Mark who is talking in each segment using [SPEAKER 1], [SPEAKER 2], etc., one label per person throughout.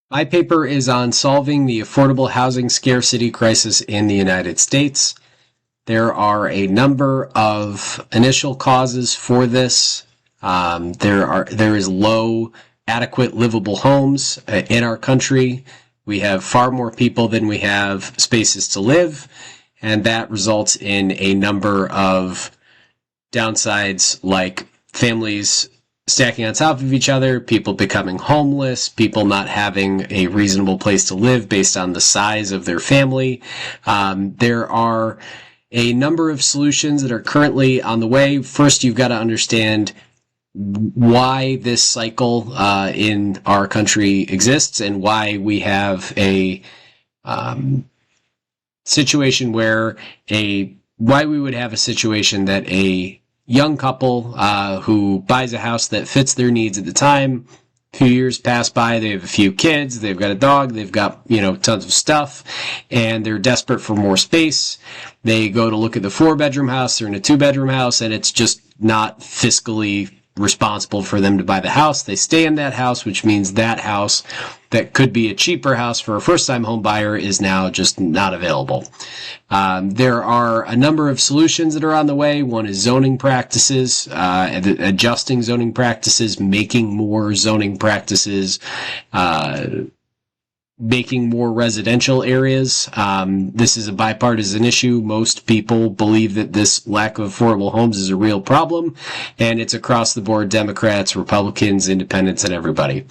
[SPEAKER 1] My paper is on solving the affordable housing scarcity crisis in the United States. There are a number of initial causes for this. There is low, adequate, livable homes in our country. We have far more people than we have spaces to live, and that results in a number of downsides like families stacking on top of each other, people becoming homeless, people not having a reasonable place to live based on the size of their family. There are a number of solutions that are currently on the way. First, you've got to understand why this cycle in our country exists and why we have a situation why we would have a situation that a young couple who buys a house that fits their needs at the time. A few years pass by, they have a few kids, they've got a dog, they've got, tons of stuff, and they're desperate for more space. They go to look at the 4-bedroom house, they're in a 2-bedroom house, and it's just not fiscally responsible for them to buy the house. They stay in that house, which means that house that could be a cheaper house for a first-time home buyer is now just not available. There are a number of solutions that are on the way. One is zoning practices, adjusting zoning practices, making more zoning practices, making more residential areas. This is a bipartisan issue. Most people believe that this lack of affordable homes is a real problem, and it's across the board: Democrats, Republicans, Independents, and everybody.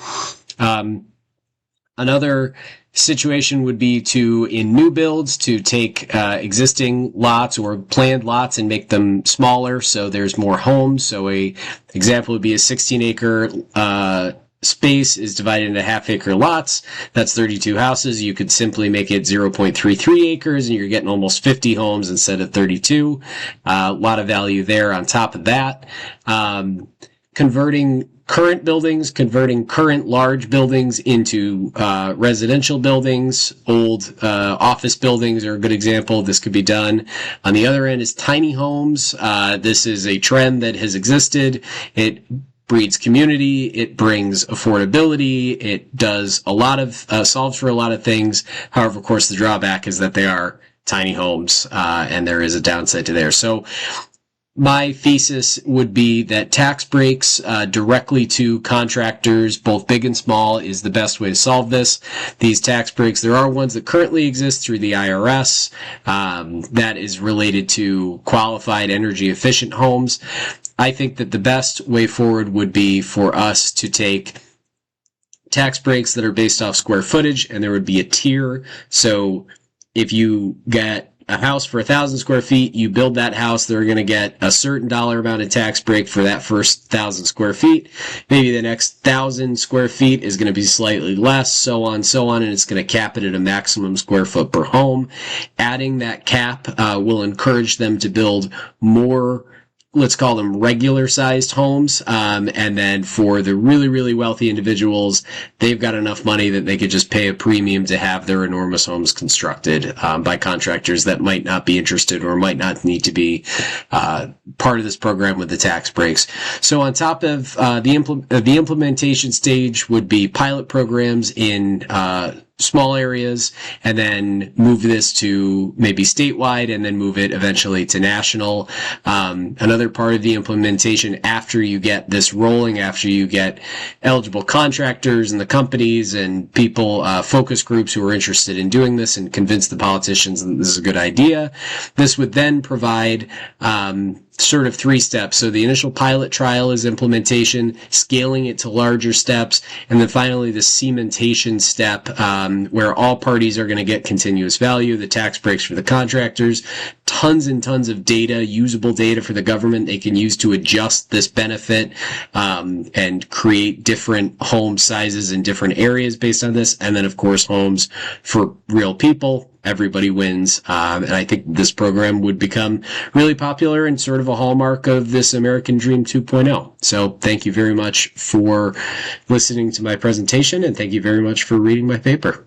[SPEAKER 1] Another situation would be in new builds, to take existing lots or planned lots and make them smaller so there's more homes. So a example would be a 16-acre space is divided into half-acre lots. That's 32 houses. You could simply make it 0.33 acres, and you're getting almost 50 homes instead of 32. A lot of value there on top of that. Converting current large buildings into residential buildings. Old office buildings are a good example. This could be done. On the other end is tiny homes. This is a trend that has existed. It breeds community, it brings affordability, it does a lot of, solves for a lot of things. However, of course, the drawback is that they are tiny homes, and there is a downside to there. So my thesis would be that tax breaks directly to contractors, both big and small, is the best way to solve this. These tax breaks, there are ones that currently exist through the IRS, that is related to qualified energy efficient homes. I think that the best way forward would be for us to take tax breaks that are based off square footage, and there would be a tier. So if you get a house for 1,000 square feet, you build that house, they're going to get a certain dollar amount of tax break for that first 1,000 square feet. Maybe the next 1,000 square feet is going to be slightly less, so on, and it's going to cap it at a maximum square foot per home. Adding that cap will encourage them to build more, let's call them regular sized homes. And then for the really, really wealthy individuals, they've got enough money that they could just pay a premium to have their enormous homes constructed by contractors that might not be interested or might not need to be part of this program with the tax breaks. So on top of the implementation stage would be pilot programs in small areas, and then move this to maybe statewide, and then move it eventually to national. Another part of the implementation, after you get this rolling, after you get eligible contractors and the companies and people, focus groups who are interested in doing this, and convince the politicians that this is a good idea, this would then provide sort of 3 steps. So the initial pilot trial is implementation, scaling it to larger steps, and then finally the cementation step, where all parties are going to get continuous value, the tax breaks for the contractors, tons and tons of data, usable data for the government they can use to adjust this benefit, and create different home sizes in different areas based on this, and then of course homes for real people. Everybody wins. And I think this program would become really popular and sort of a hallmark of this American Dream 2.0. So thank you very much for listening to my presentation, and thank you very much for reading my paper.